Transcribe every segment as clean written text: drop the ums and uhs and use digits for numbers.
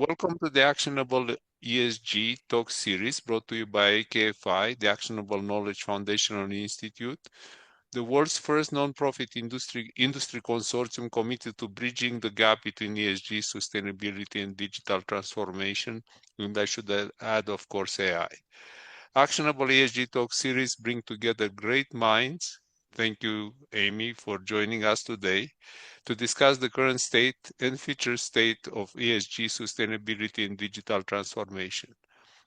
Welcome to the Actionable ESG Talks series brought to you by AKFI, the Actionable Knowledge Foundational Institute, the world's first nonprofit industry consortium committed to bridging the gap between ESG, sustainability, and digital transformation, and I should add, of course, AI. Actionable ESG Talk series bring together great minds. Thank you, Amy, for joining us today to discuss the current state and future state of ESG sustainability and digital transformation.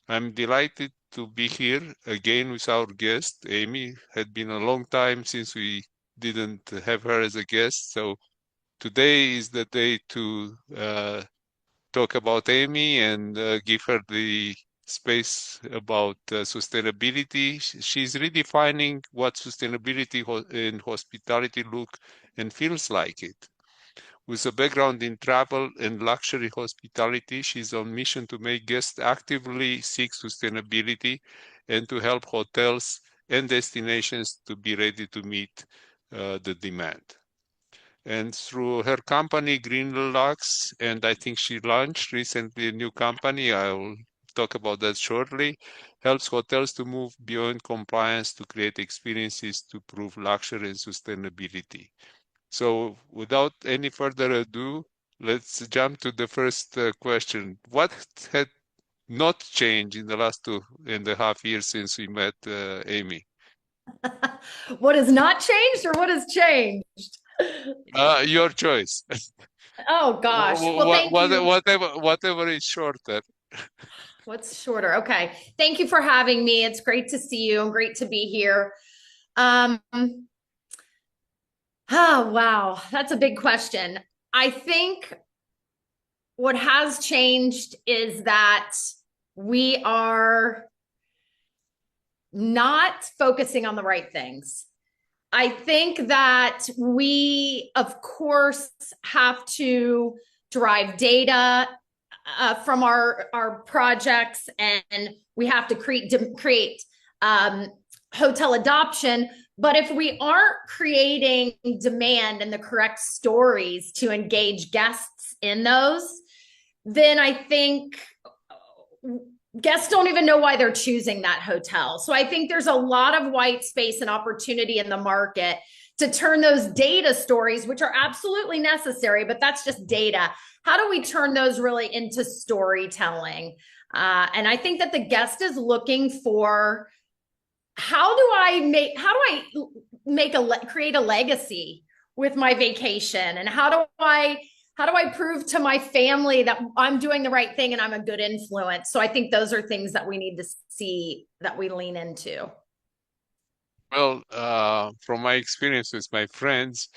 I'm delighted to be here again with our guest. Amy, had been a long time since we didn't have her as a guest, so today is the day to talk about Amy and give her the space about sustainability. She's redefining what sustainability in hospitality look and feels like it. With a background in travel and luxury hospitality, she's on mission to make guests actively seek sustainability and to help hotels and destinations to be ready to meet the demand. And through her company, Greenlux, and I think she launched recently a new company, I will talk about that shortly, helps hotels to move beyond compliance to create experiences to prove luxury and sustainability. So without any further ado, let's jump to the first question. What had not changed in the last 2.5 years since we met Amy? What has not changed or what has changed? Your choice. Oh gosh. Well, thank you. Whatever is shorter. What's shorter? Okay. Thank you for having me. It's great to see you and great to be here. Oh, wow. That's a big question. I think what has changed is that we are not focusing on the right things. I think that we, of course, have to drive data from our projects, and we have to create hotel adoption. But if we aren't creating demand and the correct stories to engage guests in those, then I think guests don't even know why they're choosing that hotel. So I think there's a lot of white space and opportunity in the market to turn those data stories, which are absolutely necessary, but that's just data. How do we turn those really into storytelling? And I think that the guest is looking for how do I create a legacy with my vacation, and how do I prove to my family that I'm doing the right thing and I'm a good influence? So I think those are things that we need to see that we lean into. Well, from my experience with my friends,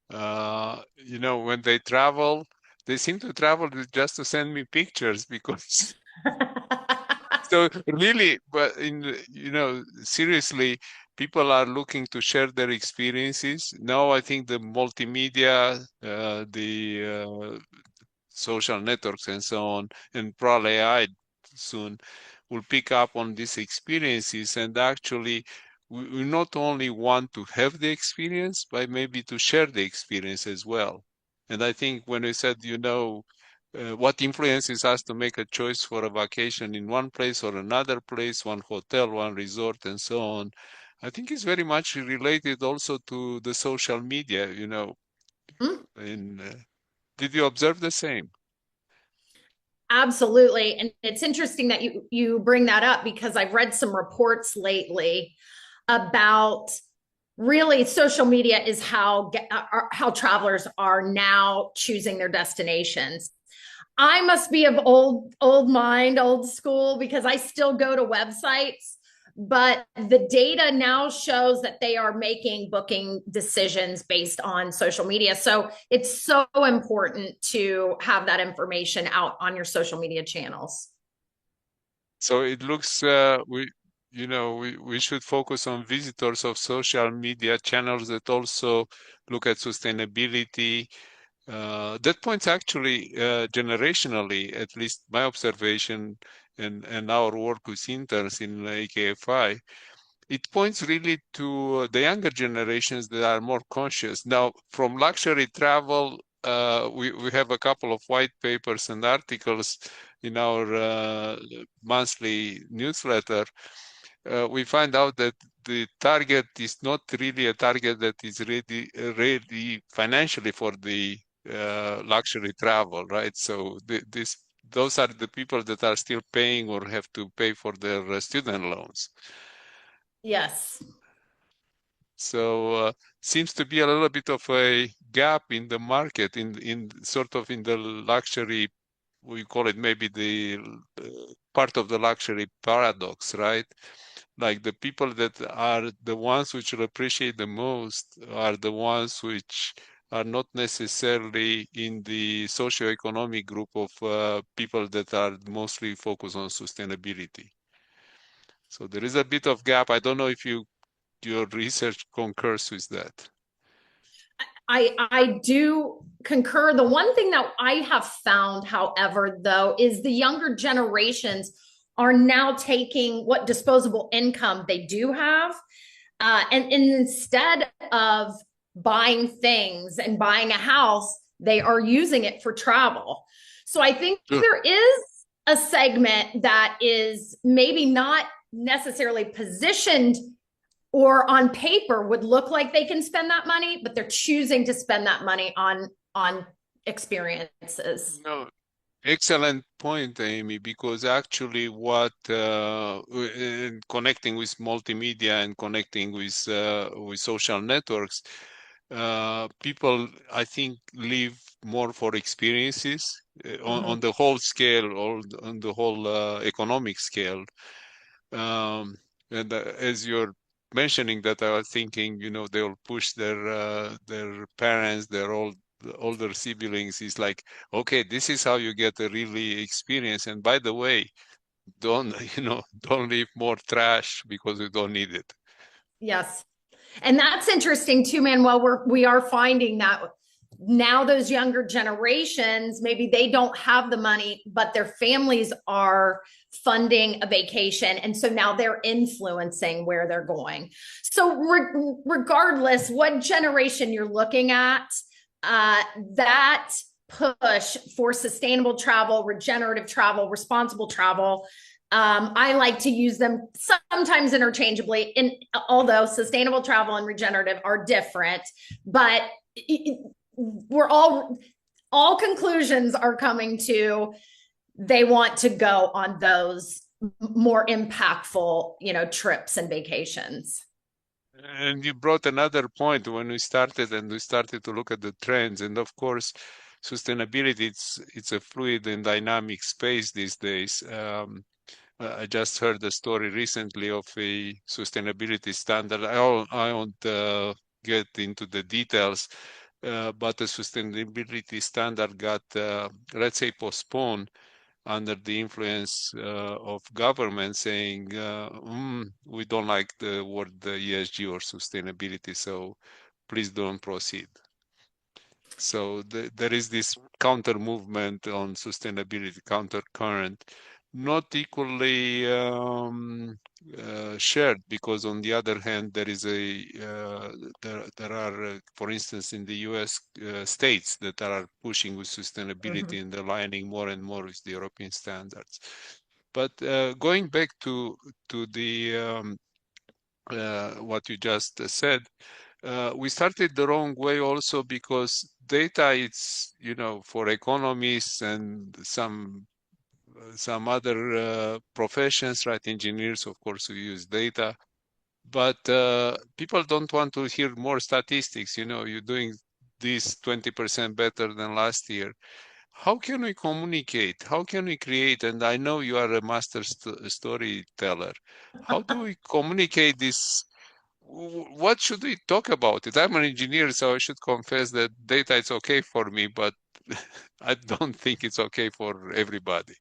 when they travel, they seem to travel just to send me pictures because so really, but seriously, people are looking to share their experiences. Now, I think the multimedia, the social networks and so on, and probably AI soon will pick up on these experiences. And actually, we not only want to have the experience, but maybe to share the experience as well. And I think when we said, what influences us to make a choice for a vacation in one place or another place, one hotel, one resort, and so on, I think it's very much related also to the social media, Mm, and did you observe the same? absolutely. And it's interesting that you bring that up, because I've read some reports lately about really social media is how travelers are now choosing their destinations. I must be of old school, because I still go to websites, but the data now shows that they are making booking decisions based on social media. So it's so important to have that information out on your social media channels. So it looks we should focus on visitors of social media channels that also look at sustainability. That points actually generationally, at least my observation and our work with interns in AKFI, it points really to the younger generations that are more conscious. Now, from luxury travel, we have a couple of white papers and articles in our monthly newsletter. We find out that the target is not really a target that is ready financially for the luxury travel, right? So those are the people that are still paying or have to pay for their student loans. Yes. So seems to be a little bit of a gap in the market, in sort of in the luxury, we call it maybe the part of the luxury paradox, right? Like the people that are the ones which will appreciate the most are the ones which are not necessarily in the socioeconomic group of people that are mostly focused on sustainability. So there is a bit of gap. I don't know if your research concurs with that. I do concur. The one thing that I have found, however, though, is the younger generations are now taking what disposable income they do have, and instead of buying things and buying a house, they are using it for travel. So I think Sure. there is a segment that is maybe not necessarily positioned or on paper would look like they can spend that money, but they're choosing to spend that money on experiences. No, excellent point, Amy, because actually what in connecting with multimedia and connecting with social networks, people, I think, live more for experiences on Mm-hmm. the whole scale or on the whole economic scale. Um, and as you're mentioning that, I was thinking, they'll push their parents, their older siblings. Is like, okay, this is how you get a really experience. And by the way, don't don't leave more trash because you don't need it. Yes. And that's interesting too, Manuel. We are finding that now those younger generations, maybe they don't have the money, but their families are funding a vacation. And so now they're influencing where they're going. So regardless what generation you're looking at, that push for sustainable travel, regenerative travel, responsible travel, I like to use them sometimes interchangeably. And although sustainable travel and regenerative are different, but we're all conclusions are coming to they want to go on those more impactful, trips and vacations. And you brought another point when we started to look at the trends. And of course, sustainability, it's a fluid and dynamic space these days. I just heard a story recently of a sustainability standard. I won't get into the details, but the sustainability standard got, let's say, postponed under the influence of government saying, we don't like the word ESG or sustainability, so please don't proceed. So there is this counter movement on sustainability, counter current, not equally shared, because on the other hand, there is there are, for instance, in the U.S. States that are pushing with sustainability Mm-hmm. and aligning more and more with the European standards. But going back to the what you just said, we started the wrong way also because data, it's, for economists and some other professions, right? Engineers, of course, who use data, but people don't want to hear more statistics. You're doing this 20% better than last year. How can we communicate? How can we create? And I know you are a master storyteller. How do we communicate this? What should we talk about it? I'm an engineer, so I should confess that data is okay for me, but I don't think it's okay for everybody.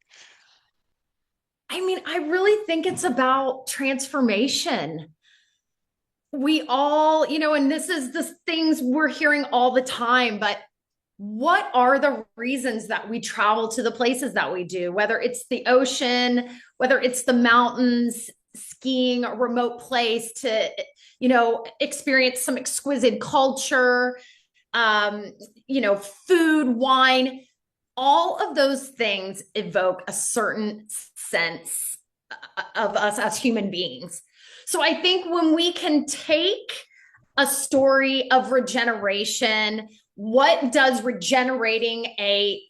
I mean, I really think it's about transformation. We all, and this is the things we're hearing all the time, but what are the reasons that we travel to the places that we do, whether it's the ocean, whether it's the mountains, skiing, a remote place to, experience some exquisite culture, um, food, wine, all of those things evoke a certain sense of us as human beings. So I think when we can take a story of regeneration, what does regenerating a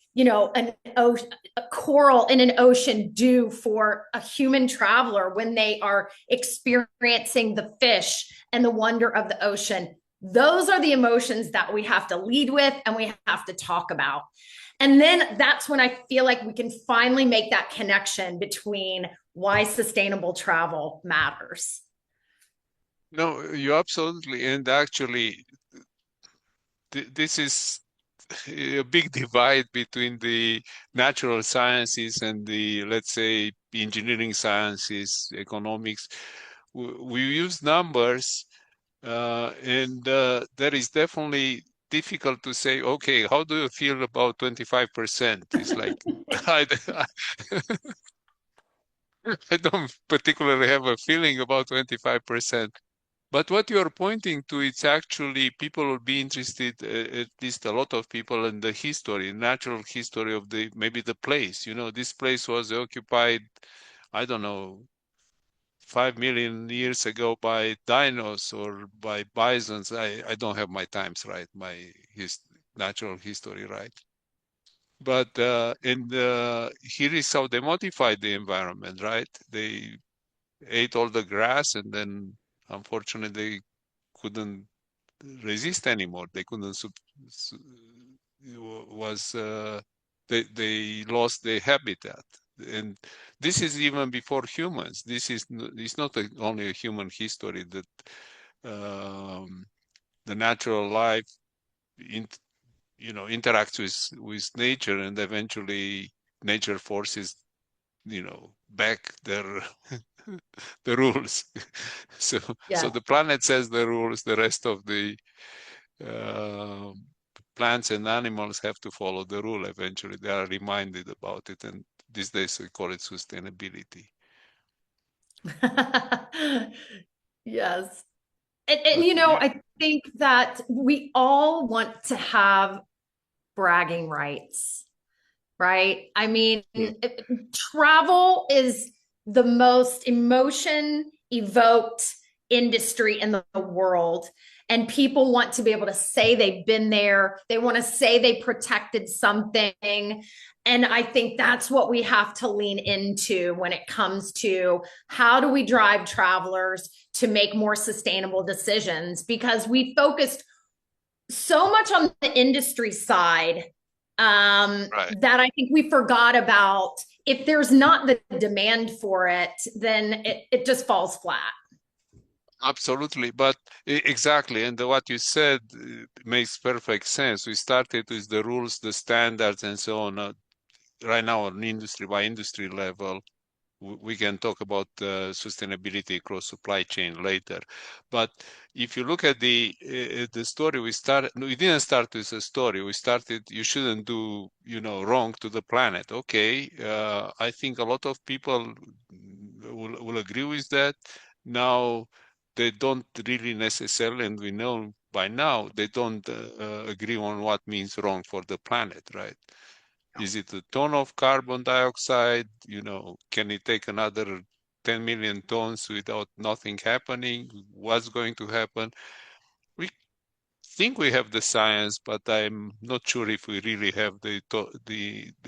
coral in an ocean do for a human traveler when they are experiencing the fish and the wonder of the ocean? Those are the emotions that we have to lead with and we have to talk about. And then that's when I feel like we can finally make that connection between why sustainable travel matters. No, you absolutely, and actually, this is a big divide between the natural sciences and the, let's say, engineering sciences, economics. We use numbers, and that is definitely difficult to say, okay, how do you feel about 25%? It's like, I, I don't particularly have a feeling about 25%. But what you're pointing to, it's actually people will be interested, at least a lot of people, in the history, natural history of maybe the place. This place was occupied, I don't know, 5 million years ago by dinos or by bisons. I don't have my times right, my natural history right. But here is how they modified the environment, right? They ate all the grass and then unfortunately they couldn't resist anymore. They couldn't was they lost their habitat, and this is even before humans. This is it's not only a human history that um, the natural life in, interacts with nature, and eventually nature forces back their the rules. So Yeah. the planet says the rules, the rest of the uh, plants and animals have to follow the rule eventually. They are reminded about it, and these days we call it sustainability. Yes. And But you, I think that we all want to have bragging rights, right? I mean, yeah, travel is the most emotion evoked industry in the world. And people want to be able to say they've been there. They want to say they protected something. And I think that's what we have to lean into when it comes to how do we drive travelers to make more sustainable decisions, because we focused so much on the industry side right. that I think we forgot about. If there's not the demand for it, then it just falls flat. Absolutely, but exactly, and what you said makes perfect sense. We started with the rules, the standards, and so on. Right now, on industry by industry level, we can talk about sustainability across supply chain later. But if you look at the story, we didn't start with a story. We started, you shouldn't do, wrong to the planet. Okay, I think a lot of people will agree with that. Now, they don't really necessarily, and we know by now, they don't agree on what means wrong for the planet, right? Is it a ton of carbon dioxide? Can it take another 10 million tons without nothing happening? What's going to happen? We think we have the science, but I'm not sure if we really have the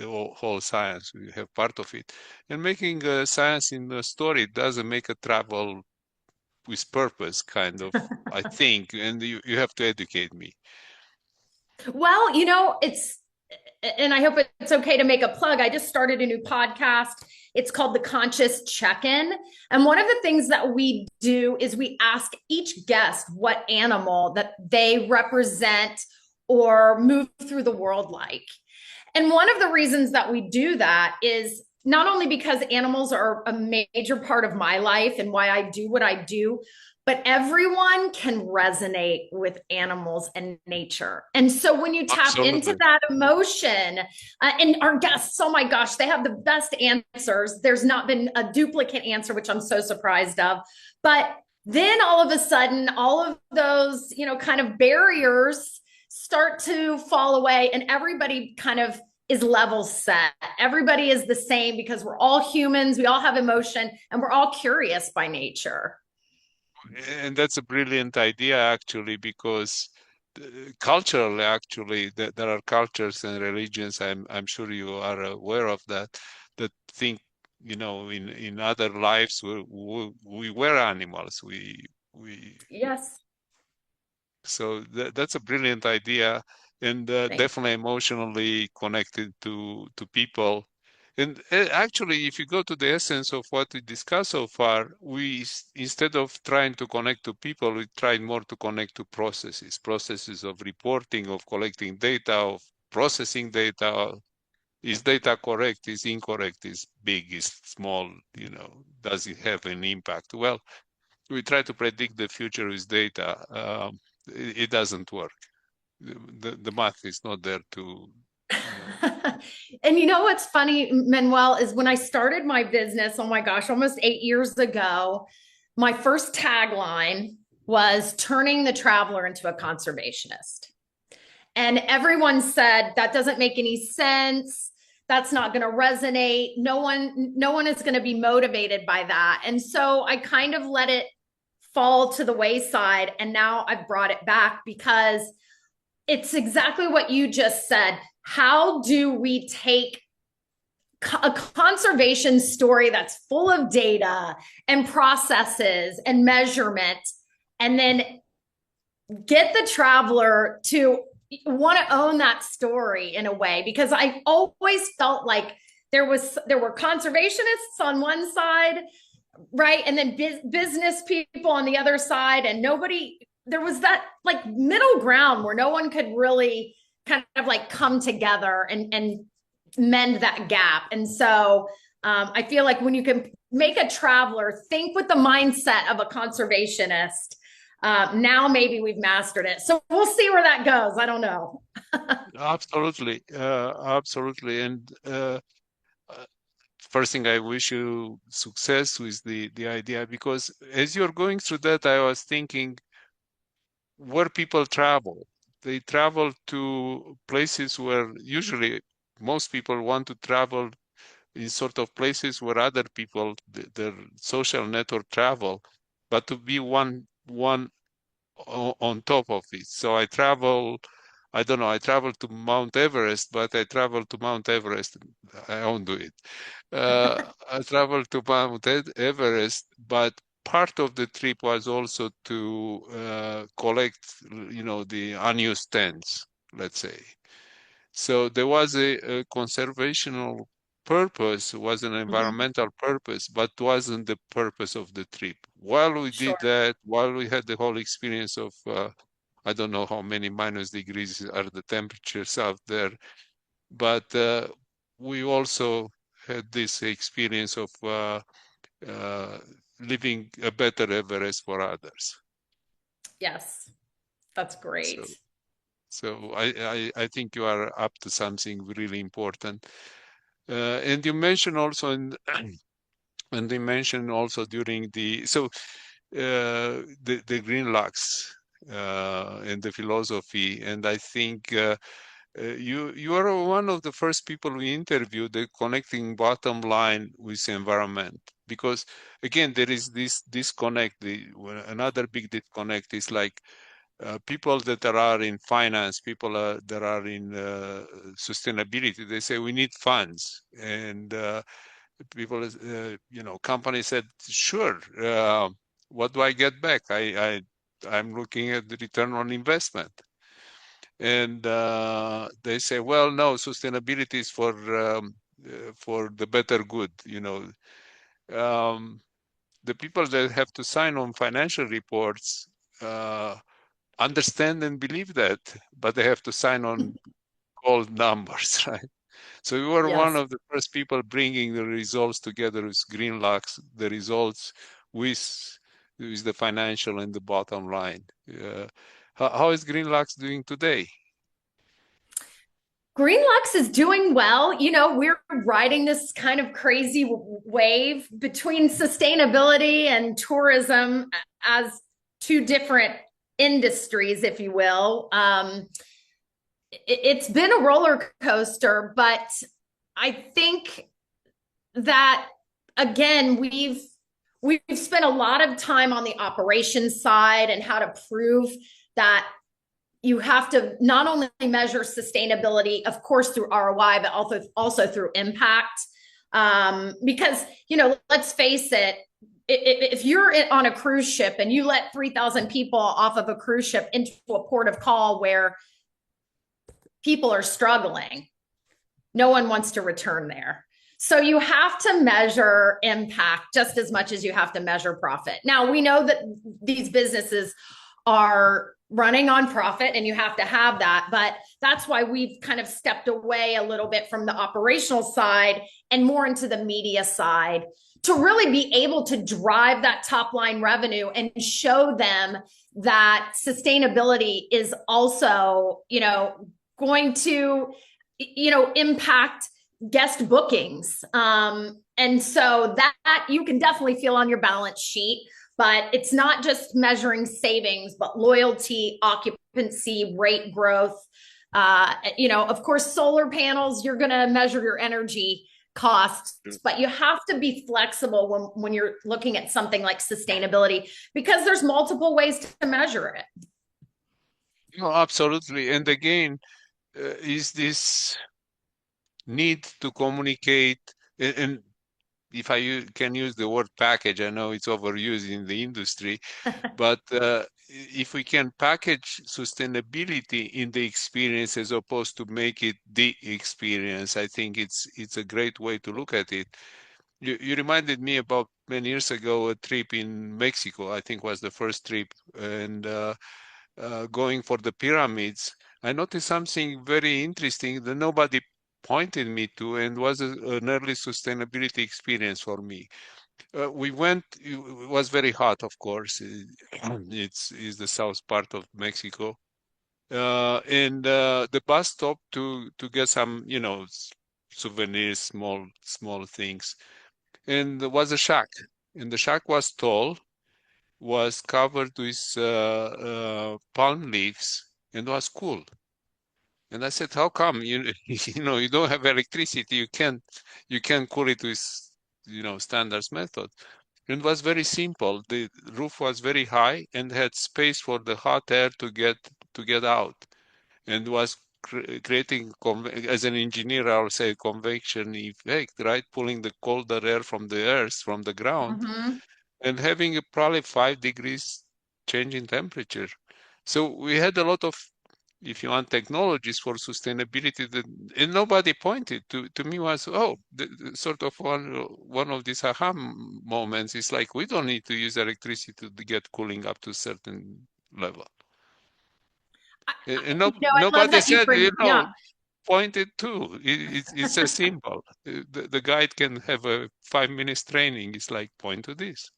whole science. We have part of it. And making science in a story doesn't make a travel with purpose, kind of, I think. And you have to educate me. Well, and I hope it's okay to make a plug. I just started a new podcast. It's called The Conscious Check-In. And one of the things that we do is we ask each guest what animal that they represent or move through the world like. And one of the reasons that we do that is not only because animals are a major part of my life and why I do what I do, but everyone can resonate with animals and nature. And so when you tap into Absolutely. that emotion, and our guests, oh my gosh, they have the best answers. There's not been a duplicate answer, which I'm so surprised of. But then all of a sudden, all of those, kind of barriers start to fall away, and everybody kind of is level set. Everybody is the same because we're all humans, we all have emotion, and we're all curious by nature. And that's a brilliant idea, actually, because culturally, actually, there are cultures and religions. I'm sure you are aware of that. That think, in other lives we were animals. We Yes. So that's a brilliant idea, and Thank definitely emotionally connected to people. And actually, if you go to the essence of what we discussed so far, instead of trying to connect to people, we tried more to connect to processes of reporting, of collecting data, of processing data. Is data correct? Is incorrect? Is big? Is small? Does it have an impact? Well, we try to predict the future with data. It doesn't work. The math is not there to, you know. And you know what's funny, Manuel, is when I started my business, oh my gosh, almost 8 years ago, my first tagline was turning the traveler into a conservationist. And everyone said that doesn't make any sense. That's not going to resonate. No one is going to be motivated by that. And so I kind of let it fall to the wayside. And now I've brought it back because it's exactly what you just said. How do we take a conservation story that's full of data and processes and measurement, and then get the traveler to want to own that story in a way? Because I always felt like there were conservationists on one side, right, and then business people on the other side, and nobody, there was that like middle ground where no one could really kind of like come together and mend that gap. And so I feel like when you can make a traveler think with the mindset of a conservationist, now maybe we've mastered it. So we'll see where that goes. I don't know. Absolutely, absolutely. And first thing, I wish you success with the idea, because as you're going through that, I was thinking where people travel. They travel to places where usually most people want to travel, in sort of places where other people, their social network, travel, but to be one on top of it. So I don't know, I travel to Mount Everest, but I travel to Mount Everest. I won't do it. I traveled to Mount Everest, but part of the trip was also to collect, the unused tents, let's say. So there was a conservational purpose, was an Mhm. environmental purpose, but wasn't the purpose of the trip. While we did Sure. that, while we had the whole experience of, I don't know how many minus degrees are the temperatures out there, but we also had this experience of uh, living a better Everest for others. Yes, that's So, great. I think you are up to something really important. And you mentioned also and they mentioned also during the green lux and the philosophy, and I think you are one of the first people we interviewed, the connecting bottom line with environment, because again there is this disconnect. Another big disconnect is like people that are in finance, people that are in sustainability. They say we need funds, and people, companies said, sure. What do I get back? I'm looking at the return on investment, and they say, well, no, sustainability is for the better good. Um, the people that have to sign on financial reports understand and believe that, but they have to sign on cold numbers, right? So we were one Yes. of the first people bringing the results together with Greenlux, the results with the financial and the bottom line. How is Greenlux doing today? Greenlux is doing well. We're riding this kind of crazy wave between sustainability and tourism as two different industries, if you will. it's been a roller coaster, but I think that again, we've spent a lot of time on the operations side and how to prove that you have to not only measure sustainability, of course, through ROI, but also through impact. Because, let's face it, if you're on a cruise ship and you let 3,000 people off of a cruise ship into a port of call where people are struggling, no one wants to return there. So you have to measure impact just as much as you have to measure profit. Now, we know that these businesses are running on profit and you have to have that, but that's why we've kind of stepped away a little bit from the operational side and more into the media side to really be able to drive that top line revenue and show them that sustainability is also, going to impact guest bookings. And so that you can definitely feel on your balance sheet, but it's not just measuring savings, but loyalty, occupancy, rate growth. Of course, solar panels, you're going to measure your energy costs, but you have to be flexible when you're looking at something like sustainability because there's multiple ways to measure it. No, absolutely. And again, is this need to communicate, and if I can use the word package, I know it's overused in the industry, but if we can package sustainability in the experience as opposed to make it the experience, I think it's a great way to look at it. You reminded me about many years ago, a trip in Mexico, I think was the first trip, and going for the pyramids. I noticed something very interesting that nobody pointed me to and was an early sustainability experience for me. We went, it was very hot, of course. It's the south part of Mexico. And the bus stopped to get some, souvenirs, small things. And there was a shack. And the shack was tall, was covered with palm leaves, and was cool. And I said, "How come you don't have electricity? You can cool it with standards method." And it was very simple. The roof was very high and had space for the hot air to get out, and was creating, as an engineer, I would say, convection effect, right? Pulling the colder air from the earth, from the ground, Mm-hmm. and having a probably 5 degrees change in temperature. So we had a lot of, if you want, technologies for sustainability that, and nobody pointed to me was, oh, sort of one of these aha moments is like, we don't need to use electricity to get cooling up to a certain level. And I love nobody that you said, bring, yeah. pointed to. It's a symbol. The guide can have a 5 minutes training. It's like, point to this.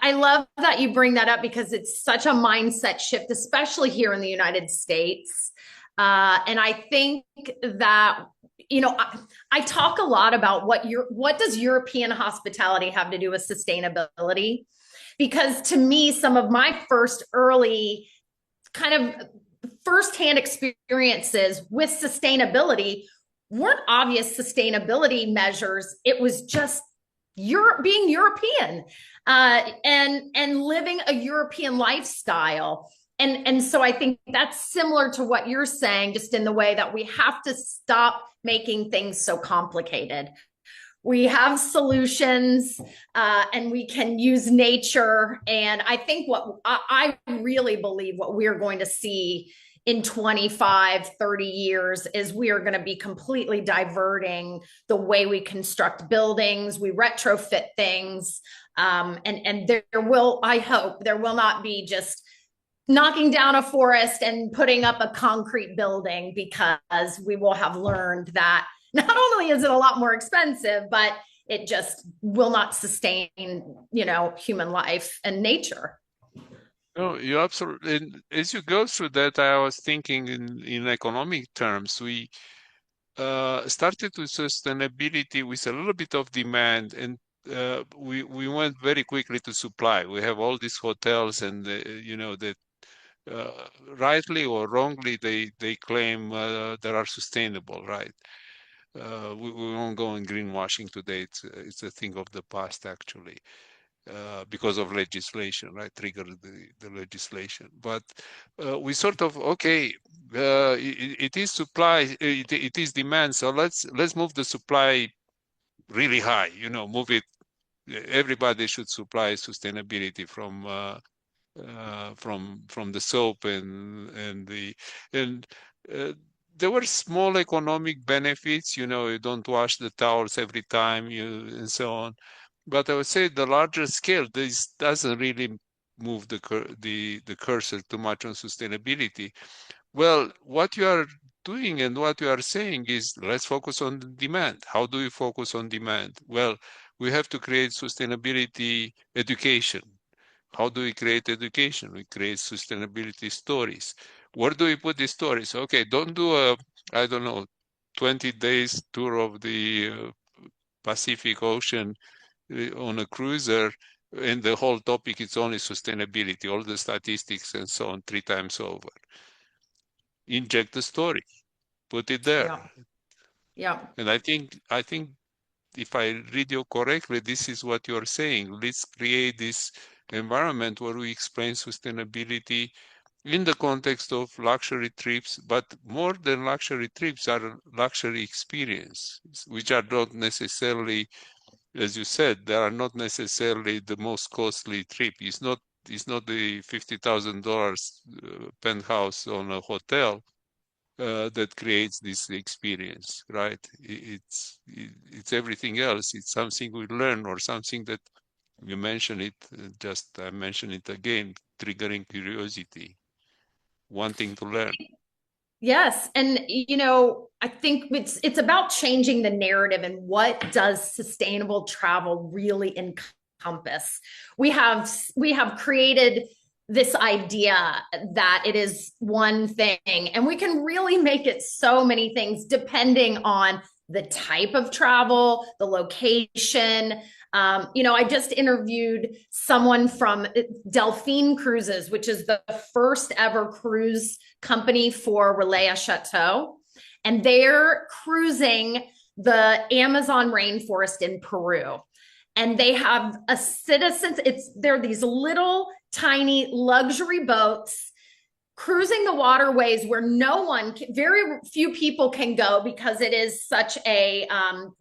I love that you bring that up because it's such a mindset shift, especially here in the United States. And I think that, I talk a lot about what does European hospitality have to do with sustainability? Because to me, some of my first early kind of firsthand experiences with sustainability weren't obvious sustainability measures. It was just being European and living a European lifestyle. And so I think that's similar to what you're saying, just in the way that we have to stop making things so complicated. We have solutions and we can use nature. And I think what I really believe what we're going to see in 25, 30 years is we are going to be completely diverting the way we construct buildings, we retrofit things. And there will, I hope, there will not be just knocking down a forest and putting up a concrete building, because we will have learned that not only is it a lot more expensive, but it just will not sustain, human life and nature. No, you absolutely. And as you go through that, I was thinking in economic terms. We started with sustainability with a little bit of demand, and we went very quickly to supply. We have all these hotels and that rightly or wrongly, they claim that are sustainable, right? We won't go in greenwashing today. It's a thing of the past, actually, because of legislation, right? Trigger the legislation. But we sort of, okay, it is supply, it is demand. So let's move the supply really high. Move it. Everybody should supply sustainability from the soap and uh, there were small economic benefits. You don't wash the towels every time and so on. But I would say the larger scale, this doesn't really move the cursor too much on sustainability. Well, what you are doing and what you are saying is, let's focus on the demand. How do we focus on demand? Well, we have to create sustainability education. How do we create education? We create sustainability stories. Where do we put these stories? Okay, don't do I don't know, 20 days tour of the Pacific Ocean on a cruiser, and the whole topic is only sustainability, all the statistics and so on, 3 times over. Inject the story, put it there. Yeah. Yeah. And I think if I read you correctly, this is what you're saying. Let's create this environment where we explain sustainability in the context of luxury trips, but more than luxury trips are luxury experience, which are not necessarily, as you said, they are not necessarily the most costly trip. It's not the $50,000 penthouse on a hotel that creates this experience, right? It's everything else. It's something we learn or something that you mentioned it. Just I mention it again, triggering curiosity, wanting to learn. Yes, and I think it's about changing the narrative and what does sustainable travel really encompass. We have created this idea that it is one thing, and we can really make it so many things depending on the type of travel, the location. I just interviewed someone from Delphine Cruises, which is the first ever cruise company for Relais Chateau. And they're cruising the Amazon rainforest in Peru. And they have a citizens, they're these little tiny luxury boats cruising the waterways where very few people can go because it is such a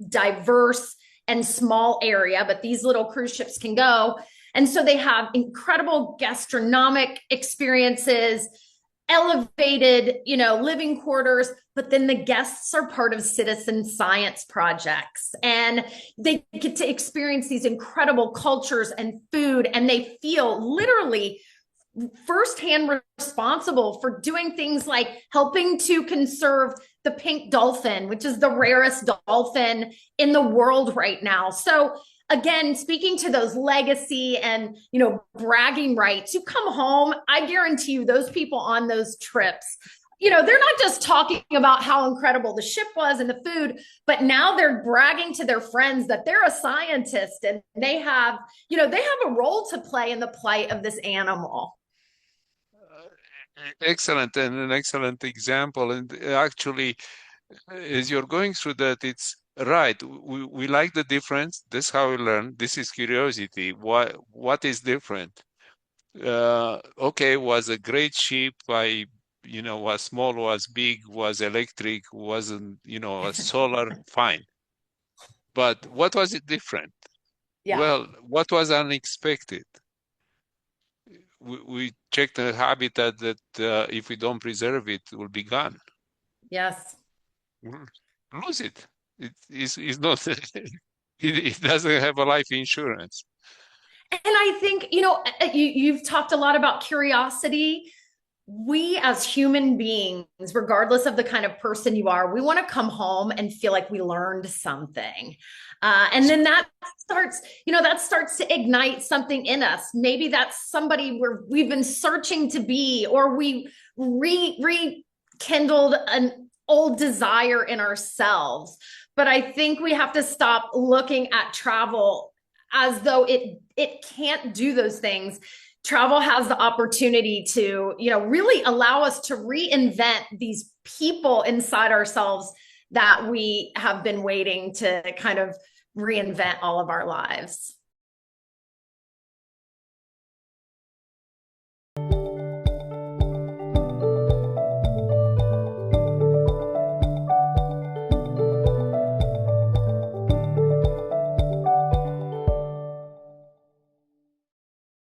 diverse and small area, but these little cruise ships can go. And so they have incredible gastronomic experiences, elevated, living quarters, but then the guests are part of citizen science projects and they get to experience these incredible cultures and food, and they feel literally firsthand responsible for doing things like helping to conserve the pink dolphin, which is the rarest dolphin in the world right now. So again, speaking to those legacy and bragging rights, you come home, I guarantee you those people on those trips, they're not just talking about how incredible the ship was and the food, but now they're bragging to their friends that they're a scientist and they have a role to play in the plight of this animal. Excellent, and an excellent example. And actually, as you're going through that, it's right. We like the difference. This is how we learn. This is curiosity. What is different? Okay, was a great ship. Was small, was big, was electric, wasn't, was solar, fine. But what was it different? Yeah. Well, what was unexpected? We checked a habitat that if we don't preserve it, will be gone. Yes. We'll lose it. It's not. It doesn't have a life insurance. And I think, you've talked a lot about curiosity. We as human beings, regardless of the kind of person you are, we want to come home and feel like we learned something. And then that starts to ignite something in us. Maybe that's somebody where we've been searching to be, or we rekindled an old desire in ourselves. But I think we have to stop looking at travel as though it can't do those things. travel has the opportunity to, really allow us to reinvent these people inside ourselves that we have been waiting to kind of reinvent all of our lives.